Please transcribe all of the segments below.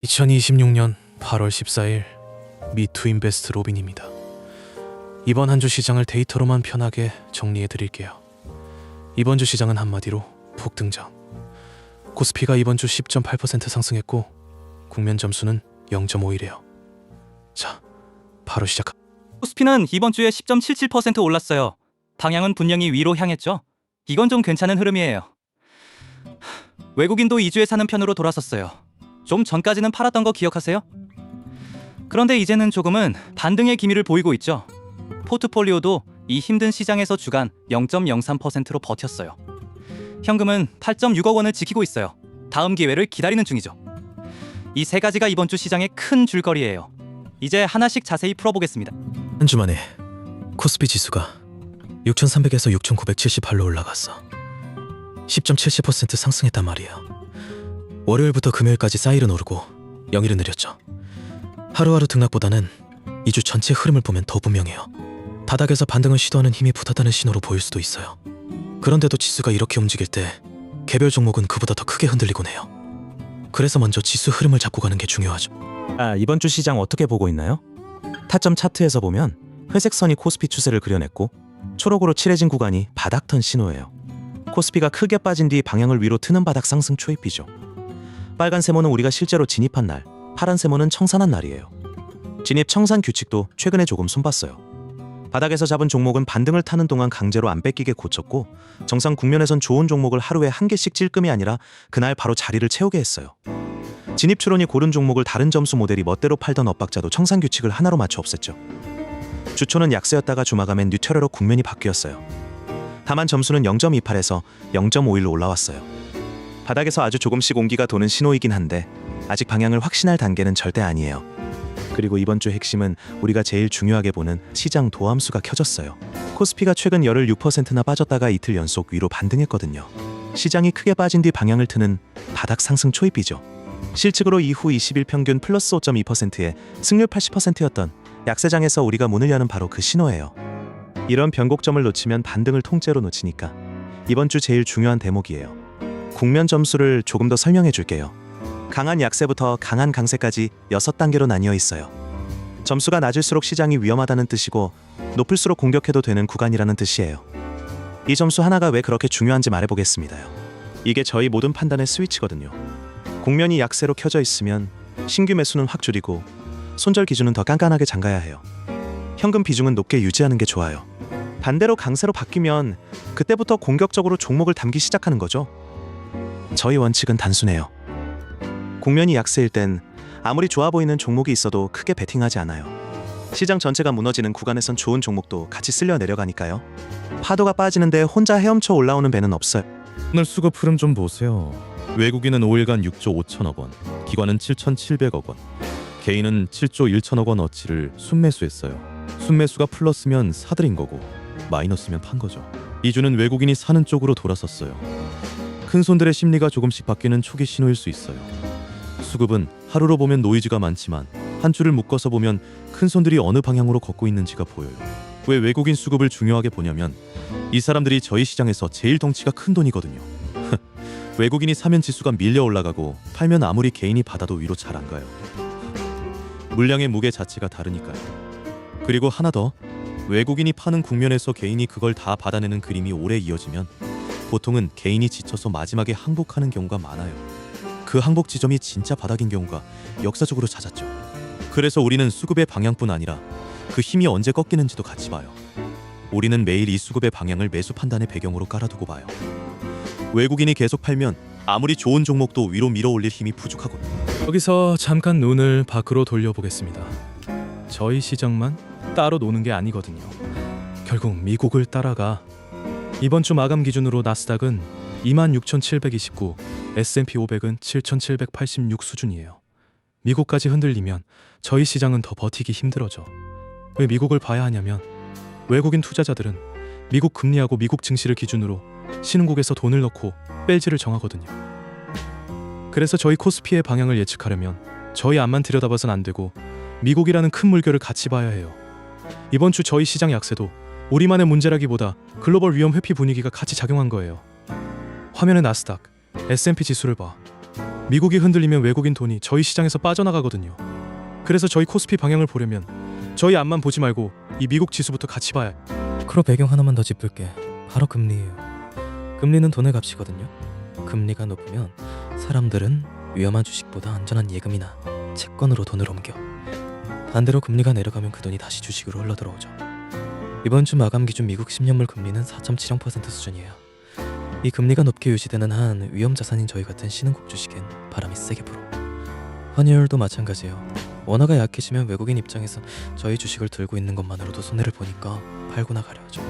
2026년 8월 14일 미투인베스트 로빈입니다. 이번 한 주 시장을 데이터로만 편하게 정리해 드릴게요. 이번 주 시장은 한마디로 폭등장. 코스피가 이번 주 10.8% 상승했고 국면 점수는 0.51이에요. 자, 바로 시작. 코스피는 이번 주에 10.77% 올랐어요. 방향은 분명히 위로 향했죠. 이건 좀 괜찮은 흐름이에요. 외국인도 2주에 사는 편으로 돌아섰어요. 좀 전까지는 팔았던 거 기억하세요? 그런데 이제는 조금은 반등의 기미를 보이고 있죠. 포트폴리오도 이 힘든 시장에서 주간 0.03%로 버텼어요. 현금은 8.6억 원을 지키고 있어요. 다음 기회를 기다리는 중이죠. 이 세 가지가 이번 주 시장의 큰 줄거리예요. 이제 하나씩 자세히 풀어보겠습니다. 한 주 만에 코스피 지수가 6,300에서 6,978로 올라갔어. 10.70% 상승했단 말이야. 월요일부터 금요일까지 사일은 오르고 영일은 느렸죠. 하루하루 등락보다는 2주 전체 흐름을 보면 더 분명해요. 바닥에서 반등을 시도하는 힘이 붙었다는 신호로 보일 수도 있어요. 그런데도 지수가 이렇게 움직일 때 개별 종목은 그보다 더 크게 흔들리곤 해요. 그래서 먼저 지수 흐름을 잡고 가는 게 중요하죠. 이번 주 시장 어떻게 보고 있나요? 타점 차트에서 보면 회색 선이 코스피 추세를 그려냈고 초록으로 칠해진 구간이 바닥턴 신호예요. 코스피가 크게 빠진 뒤 방향을 위로 트는 바닥 상승 초입이죠. 빨간 세모는 우리가 실제로 진입한 날, 파란 세모는 청산한 날이에요. 진입 청산 규칙도 최근에 조금 손봤어요. 바닥에서 잡은 종목은 반등을 타는 동안 강제로 안 뺏기게 고쳤고 정상 국면에선 좋은 종목을 하루에 한 개씩 찔끔이 아니라 그날 바로 자리를 채우게 했어요. 진입 추론이 고른 종목을 다른 점수 모델이 멋대로 팔던 엇박자도 청산 규칙을 하나로 맞춰 없앴죠. 주초는 약세였다가 주마감엔 뉴트럴로 국면이 바뀌었어요. 다만 점수는 0.28에서 0.51로 올라왔어요. 바닥에서 아주 조금씩 온기가 도는 신호이긴 한데 아직 방향을 확신할 단계는 절대 아니에요. 그리고 이번 주 핵심은 우리가 제일 중요하게 보는 시장 도함수가 켜졌어요. 코스피가 최근 열흘 6%나 빠졌다가 이틀 연속 위로 반등했거든요. 시장이 크게 빠진 뒤 방향을 트는 바닥 상승 초입이죠. 실측으로 이후 20일 평균 플러스 5.2%에 승률 80%였던 약세장에서 우리가 문을 여는 바로 그 신호예요. 이런 변곡점을 놓치면 반등을 통째로 놓치니까 이번 주 제일 중요한 대목이에요. 국면 점수를 조금 더 설명해 줄게요. 강한 약세부터 강한 강세까지 6단계로 나뉘어 있어요. 점수가 낮을수록 시장이 위험하다는 뜻이고 높을수록 공격해도 되는 구간이라는 뜻이에요. 이 점수 하나가 왜 그렇게 중요한지 말해보겠습니다요. 이게 저희 모든 판단의 스위치거든요. 국면이 약세로 켜져 있으면 신규 매수는 확 줄이고 손절 기준은 더 깐깐하게 잠가야 해요. 현금 비중은 높게 유지하는 게 좋아요. 반대로 강세로 바뀌면 그때부터 공격적으로 종목을 담기 시작하는 거죠. 저희 원칙은 단순해요. 국면이 약세일 땐 아무리 좋아 보이는 종목이 있어도 크게 베팅하지 않아요. 시장 전체가 무너지는 구간에선 좋은 종목도 같이 쓸려 내려가니까요. 파도가 빠지는데 혼자 헤엄쳐 올라오는 배는 없어요. 오늘 수급 흐름 좀 보세요. 외국인은 5일간 6조 5천억 원, 기관은 7,700억 원, 개인은 7조 1천억 원 어치를 순매수했어요. 순매수가 플러스면 사들인 거고 마이너스면 판 거죠. 2주는 외국인이 사는 쪽으로 돌아섰어요. 큰 손들의 심리가 조금씩 바뀌는 초기 신호일 수 있어요. 수급은 하루로 보면 노이즈가 많지만 한 줄을 묶어서 보면 큰 손들이 어느 방향으로 걷고 있는지가 보여요. 왜 외국인 수급을 중요하게 보냐면 이 사람들이 저희 시장에서 제일 덩치가 큰 돈이거든요. 외국인이 사면 지수가 밀려 올라가고 팔면 아무리 개인이 받아도 위로 잘 안 가요. 물량의 무게 자체가 다르니까요. 그리고 하나 더, 외국인이 파는 국면에서 개인이 그걸 다 받아내는 그림이 오래 이어지면 보통은 개인이 지쳐서 마지막에 항복하는 경우가 많아요. 그 항복 지점이 진짜 바닥인 경우가 역사적으로 잦았죠. 그래서 우리는 수급의 방향뿐 아니라 그 힘이 언제 꺾이는지도 같이 봐요. 우리는 매일 이 수급의 방향을 매수 판단의 배경으로 깔아두고 봐요. 외국인이 계속 팔면 아무리 좋은 종목도 위로 밀어 올릴 힘이 부족하거든요. 여기서 잠깐 눈을 밖으로 돌려보겠습니다. 저희 시장만 따로 노는 게 아니거든요. 결국 미국을 따라가. 이번 주 마감 기준으로 나스닥은 26,729, S&P 500은 7,786 수준이에요. 미국까지 흔들리면 저희 시장은 더 버티기 힘들어져. 왜 미국을 봐야 하냐면 외국인 투자자들은 미국 금리하고 미국 증시를 기준으로 신흥국에서 돈을 넣고 뺄지를 정하거든요. 그래서 저희 코스피의 방향을 예측하려면 저희 앞만 들여다봐선 안 되고 미국이라는 큰 물결을 같이 봐야 해요. 이번 주 저희 시장 약세도 우리만의 문제라기보다 글로벌 위험 회피 분위기가 같이 작용한 거예요. 화면의 나스닥, S&P 지수를 봐. 미국이 흔들리면 외국인 돈이 저희 시장에서 빠져나가거든요. 그래서 저희 코스피 방향을 보려면 저희 앞만 보지 말고 이 미국 지수부터 같이 봐야 해요. 크로 배경 하나만 더 짚을게. 바로 금리예요. 금리는 돈의 값이거든요. 금리가 높으면 사람들은 위험한 주식보다 안전한 예금이나 채권으로 돈을 옮겨. 반대로 금리가 내려가면 그 돈이 다시 주식으로 흘러들어오죠. 이번 주 마감 기준 미국 10년물 금리는 4.70% 수준이에요. 이 금리가 높게 유지되는 한 위험 자산인 저희 같은 신흥국 주식엔 바람이 세게 불어. 환율도 마찬가지예요. 원화가 약해지면 외국인 입장에서 저희 주식을 들고 있는 것만으로도 손해를 보니까 팔고 나가려 하죠.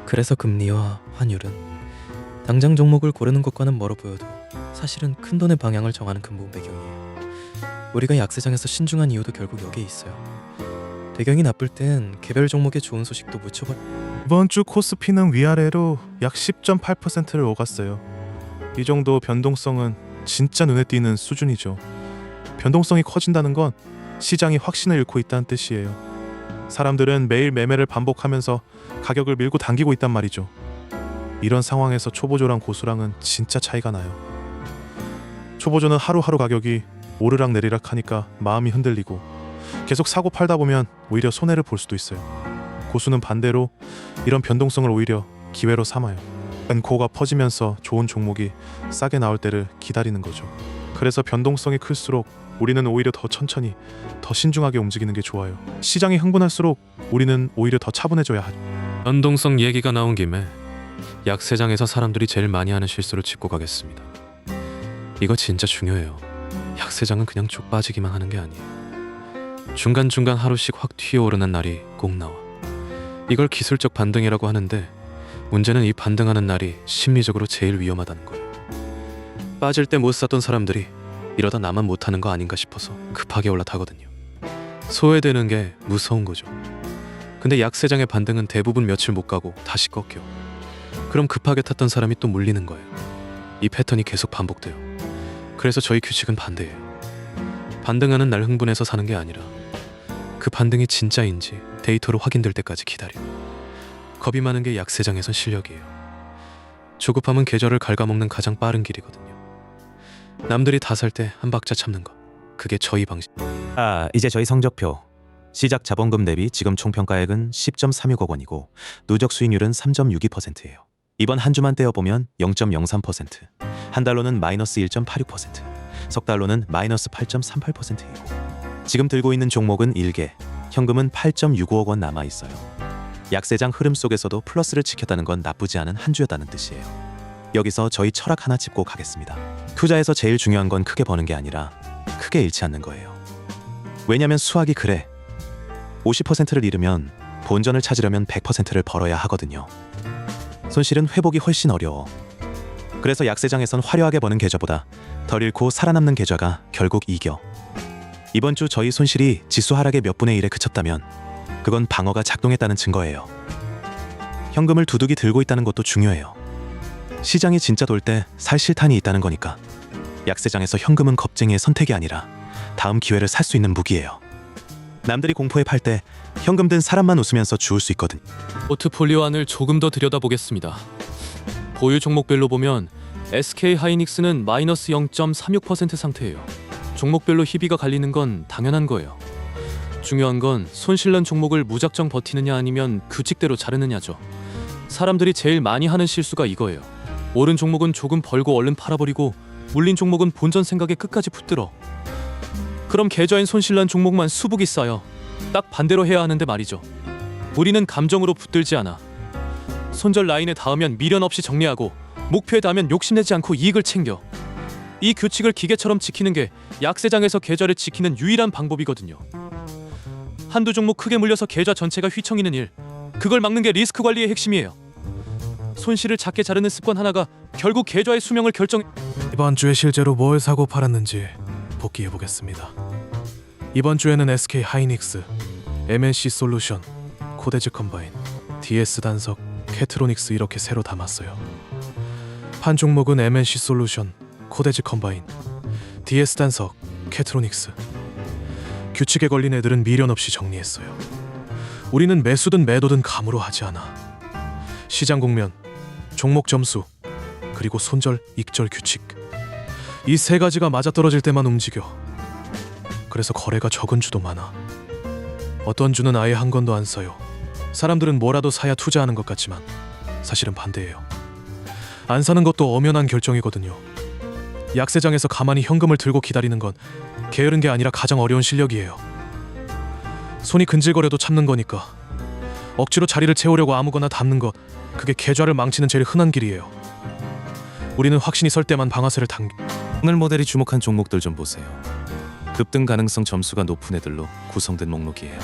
그래서 금리와 환율은 당장 종목을 고르는 것과는 멀어 보여도 사실은 큰 돈의 방향을 정하는 근본 배경이에요. 우리가 약세장에서 신중한 이유도 결국 여기에 있어요. 배경이 나쁠 땐 개별 종목의 좋은 소식도 묻혀버려. 이번 주 코스피는 위아래로 약 10.8%를 오갔어요. 이 정도 변동성은 진짜 눈에 띄는 수준이죠. 변동성이 커진다는 건 시장이 확신을 잃고 있다는 뜻이에요. 사람들은 매일 매매를 반복하면서 가격을 밀고 당기고 있단 말이죠. 이런 상황에서 초보조랑 고수랑은 진짜 차이가 나요. 초보조는 하루하루 가격이 오르락 내리락 하니까 마음이 흔들리고 계속 사고 팔다 보면 오히려 손해를 볼 수도 있어요. 고수는 반대로 이런 변동성을 오히려 기회로 삼아요. 엔코가 퍼지면서 좋은 종목이 싸게 나올 때를 기다리는 거죠. 그래서 변동성이 클수록 우리는 오히려 더 천천히, 더 신중하게 움직이는 게 좋아요. 시장이 흥분할수록 우리는 오히려 더 차분해져야 하죠. 변동성 얘기가 나온 김에 약세장에서 사람들이 제일 많이 하는 실수를 짚고 가겠습니다. 이거 진짜 중요해요. 약세장은 그냥 쭉 빠지기만 하는 게 아니에요. 중간중간 하루씩 확 튀어오르는 날이 꼭 나와. 이걸 기술적 반등이라고 하는데 문제는 이 반등하는 날이 심리적으로 제일 위험하다는 거예요. 빠질 때 못 샀던 사람들이 이러다 나만 못하는 거 아닌가 싶어서 급하게 올라타거든요. 소외되는 게 무서운 거죠. 근데 약세장의 반등은 대부분 며칠 못 가고 다시 꺾여. 그럼 급하게 탔던 사람이 또 물리는 거예요. 이 패턴이 계속 반복돼요. 그래서 저희 규칙은 반대예요. 반등하는 날 흥분해서 사는 게 아니라 그 반등이 진짜인지 데이터로 확인될 때까지 기다려. 겁이 많은 게 약세장에선 실력이에요. 조급함은 계절을 갉아먹는 가장 빠른 길이거든요. 남들이 다 살 때 한 박자 참는 거, 그게 저희 방식. 이제 저희 성적표. 시작 자본금 대비 지금 총평가액은 10.36억 원이고 누적 수익률은 3.62%예요. 이번 한 주만 떼어보면 0.03%, 한 달로는 마이너스 1.86%, 석 달로는 마이너스 8.38%예요. 지금 들고 있는 종목은 1개, 현금은 8.65억 원 남아있어요. 약세장 흐름 속에서도 플러스를 지켰다는 건 나쁘지 않은 한 주였다는 뜻이에요. 여기서 저희 철학 하나 짚고 가겠습니다. 투자에서 제일 중요한 건 크게 버는 게 아니라 크게 잃지 않는 거예요. 왜냐면 수학이 그래. 50%를 잃으면 본전을 찾으려면 100%를 벌어야 하거든요. 손실은 회복이 훨씬 어려워. 그래서 약세장에선 화려하게 버는 계좌보다 덜 잃고 살아남는 계좌가 결국 이겨. 이번 주 저희 손실이 지수 하락의 몇 분의 1에 그쳤다면 그건 방어가 작동했다는 증거예요. 현금을 두둑이 들고 있다는 것도 중요해요. 시장이 진짜 돌 때 살 실탄이 있다는 거니까. 약세장에서 현금은 겁쟁이의 선택이 아니라 다음 기회를 살 수 있는 무기예요. 남들이 공포에 팔 때 현금 든 사람만 웃으면서 주울 수 있거든. 포트폴리오 안을 조금 더 들여다보겠습니다. 보유 종목별로 보면 SK 하이닉스는 마이너스 0.36% 상태예요. 종목별로 희비가 갈리는 건 당연한 거예요. 중요한 건 손실난 종목을 무작정 버티느냐 아니면 규칙대로 자르느냐죠. 사람들이 제일 많이 하는 실수가 이거예요. 오른 종목은 조금 벌고 얼른 팔아버리고 물린 종목은 본전 생각에 끝까지 붙들어. 그럼 계좌엔 손실난 종목만 수북이 쌓여. 딱 반대로 해야 하는데 말이죠. 우리는 감정으로 붙들지 않아. 손절 라인에 닿으면 미련 없이 정리하고 목표에 닿으면 욕심내지 않고 이익을 챙겨. 이 규칙을 기계처럼 지키는 게 약세장에서 계좌를 지키는 유일한 방법이거든요. 한두 종목 크게 물려서 계좌 전체가 휘청이는 일, 그걸 막는 게 리스크 관리의 핵심이에요. 손실을 작게 자르는 습관 하나가 결국 계좌의 수명을 결정. 이번 주에 실제로 뭘 사고 팔았는지 복기해 보겠습니다. 이번 주에는 SK 하이닉스, MNC 솔루션, 코데즈 컴바인, DS 단석, 캐트로닉스 이렇게 새로 담았어요. 판 종목은 MNC 솔루션, 코데즈 컴바인, DS 단석, 캐트로닉스. 규칙에 걸린 애들은 미련 없이 정리했어요. 우리는 매수든 매도든 감으로 하지 않아. 시장 국면, 종목 점수, 그리고 손절, 익절 규칙. 이 세 가지가 맞아떨어질 때만 움직여. 그래서 거래가 적은 주도 많아. 어떤 주는 아예 한 건도 안 써요. 사람들은 뭐라도 사야 투자하는 것 같지만 사실은 반대예요. 안 사는 것도 엄연한 결정이거든요. 약세장에서 가만히 현금을 들고 기다리는 건 게으른 게 아니라 가장 어려운 실력이에요. 손이 근질거려도 참는 거니까. 억지로 자리를 채우려고 아무거나 담는 것, 그게 계좌를 망치는 제일 흔한 길이에요. 우리는 확신이 설 때만 방아쇠를 당겨. 오늘 모델이 주목한 종목들 좀 보세요. 급등 가능성 점수가 높은 애들로 구성된 목록이에요.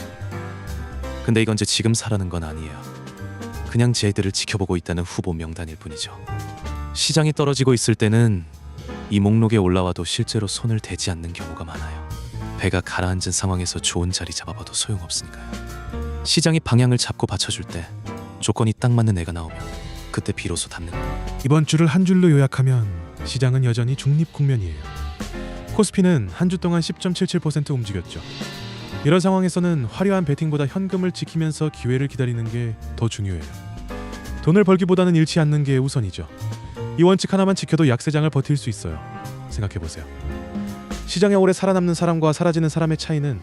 근데 이건 제 지금 사라는 건 아니에요. 그냥 쟤들을 지켜보고 있다는 후보 명단일 뿐이죠. 시장이 떨어지고 있을 때는 이 목록에 올라와도 실제로 손을 대지 않는 경우가 많아요. 배가 가라앉은 상황에서 좋은 자리 잡아봐도 소용없으니까요. 시장이 방향을 잡고 받쳐줄 때 조건이 딱 맞는 애가 나오면 그때 비로소 담는 거예요. 이번 주를 한 줄로 요약하면 시장은 여전히 중립 국면이에요. 코스피는 한 주 동안 10.77% 움직였죠. 이런 상황에서는 화려한 베팅보다 현금을 지키면서 기회를 기다리는 게 더 중요해요. 돈을 벌기보다는 잃지 않는 게 우선이죠. 이 원칙 하나만 지켜도 약세장을 버틸 수 있어요. 생각해보세요. 시장에 오래 살아남는 사람과 사라지는 사람의 차이는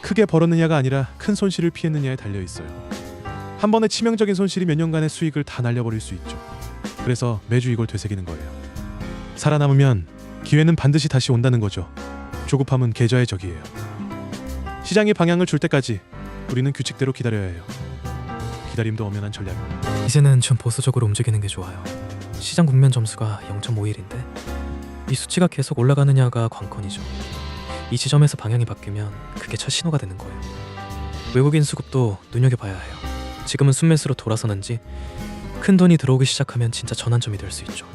크게 벌었느냐가 아니라 큰 손실을 피했느냐에 달려있어요. 한 번의 치명적인 손실이 몇 년간의 수익을 다 날려버릴 수 있죠. 그래서 매주 이걸 되새기는 거예요. 살아남으면 기회는 반드시 다시 온다는 거죠. 조급함은 계좌의 적이에요. 시장이 방향을 줄 때까지 우리는 규칙대로 기다려야 해요. 기다림도 엄연한 전략입니다. 이제는 좀 보수적으로 움직이는 게 좋아요. 시장 국면 점수가 0.51인데 이 수치가 계속 올라가느냐가 관건이죠. 이 지점에서 방향이 바뀌면 그게 첫 신호가 되는 거예요. 외국인 수급도 눈여겨봐야 해요. 지금은 순매수로 돌아서는지 큰 돈이 들어오기 시작하면 진짜 전환점이 될 수 있죠.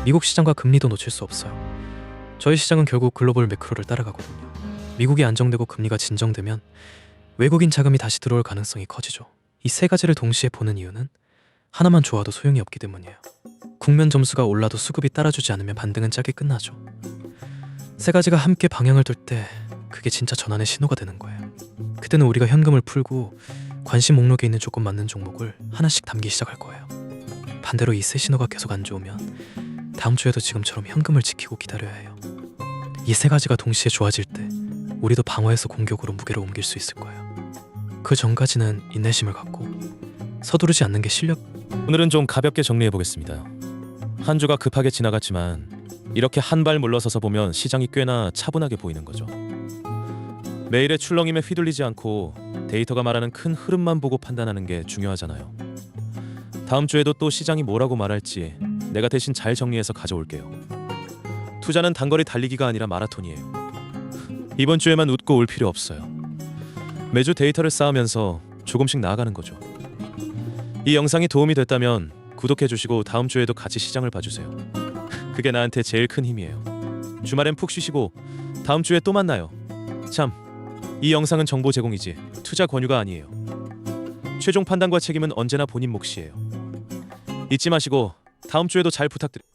미국 시장과 금리도 놓칠 수 없어요. 저희 시장은 결국 글로벌 매크로를 따라가거든요. 미국이 안정되고 금리가 진정되면 외국인 자금이 다시 들어올 가능성이 커지죠. 이 세 가지를 동시에 보는 이유는 하나만 좋아도 소용이 없기 때문이에요. 국면 점수가 올라도 수급이 따라주지 않으면 반등은 짧게 끝나죠. 세 가지가 함께 방향을 둘 때 그게 진짜 전환의 신호가 되는 거예요. 그때는 우리가 현금을 풀고 관심 목록에 있는 조건 맞는 종목을 하나씩 담기 시작할 거예요. 반대로 이 세 신호가 계속 안 좋으면 다음 주에도 지금처럼 현금을 지키고 기다려야 해요. 이 세 가지가 동시에 좋아질 때 우리도 방어에서 공격으로 무게를 옮길 수 있을 거예요. 그 전까지는 인내심을 갖고 서두르지 않는 게 실력. 오늘은 좀 가볍게 정리해 보겠습니다. 한 주가 급하게 지나갔지만 이렇게 한 발 물러서서 보면 시장이 꽤나 차분하게 보이는 거죠. 매일의 출렁임에 휘둘리지 않고 데이터가 말하는 큰 흐름만 보고 판단하는 게 중요하잖아요. 다음 주에도 또 시장이 뭐라고 말할지 내가 대신 잘 정리해서 가져올게요. 투자는 단거리 달리기가 아니라 마라톤이에요. 이번 주에만 웃고 올 필요 없어요. 매주 데이터를 쌓으면서 조금씩 나아가는 거죠. 이 영상이 도움이 됐다면 구독해주시고 다음 주에도 같이 시장을 봐주세요. 그게 나한테 제일 큰 힘이에요. 주말엔 푹 쉬시고 다음 주에 또 만나요. 참, 이 영상은 정보 제공이지 투자 권유가 아니에요. 최종 판단과 책임은 언제나 본인 몫이에요. 잊지 마시고 다음 주에도 잘 부탁드립니다.